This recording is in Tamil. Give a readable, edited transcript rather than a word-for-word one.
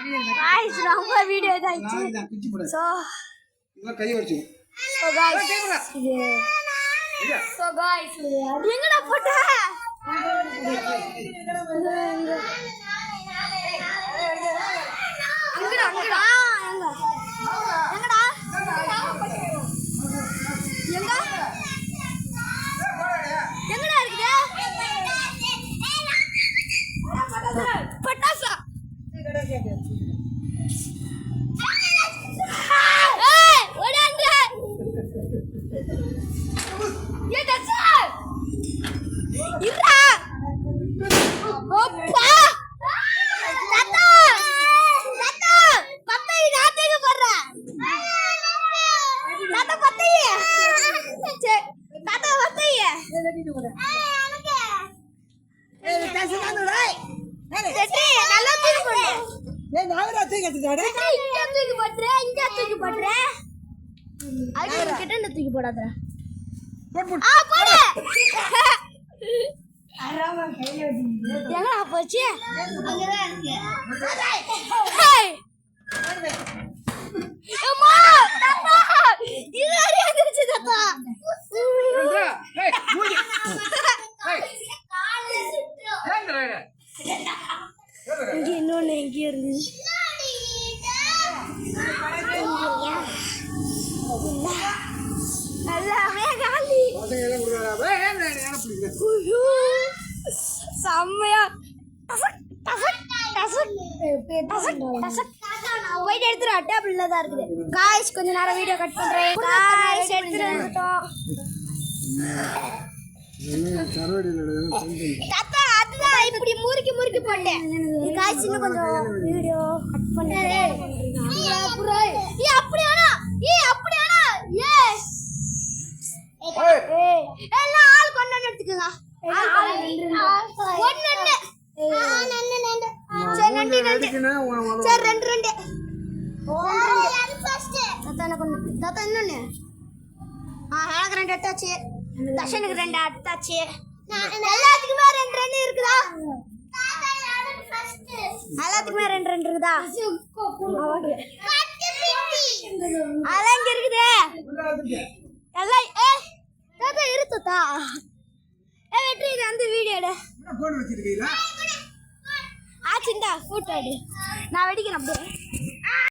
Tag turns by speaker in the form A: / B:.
A: गाइस ரொம்ப வீடியோ இதாயிச்சு சோ So guys எங்கடா போட்ட அங்கடா எங்கடா எங்கடா இருக்குது பட்டாசா தூக்கி போடாத எங்கடா போச்சு இன்னொன்னு எங்க இருந்து எல்லாமே காலி செம்மையா போயிட்டு எடுத்துரு டேபிள்ல தான் இருக்குது காய்ஸ் கொஞ்ச நேரம் வீடியோ கட் பண்றேன் காய்ஸ் எடுத்துட்டோம் தாத்தா அதுதான் இப்படி முறுக்கி முறுக்கி போட்டேன் காய்ஸ் இன்னும் கொஞ்சம் வீடியோ கட் பண்றேன் அப்படியானா எஸ் எல்லாம் ஆள் கொண்டு எடுத்துக்கங்க எல்லாத்துக்குமே ரெண்டு இருக்குதா எல்லாத்துக்குமே ரெண்டு இருக்குதா அதான் இங்க இருக்குது எல்லாம் தாத்தா இருத்தா வெற்றி இது அந்த வீடியோட ஆச்சுண்டா போட்டோ நான் வெடிக்கிறேன் அப்படியே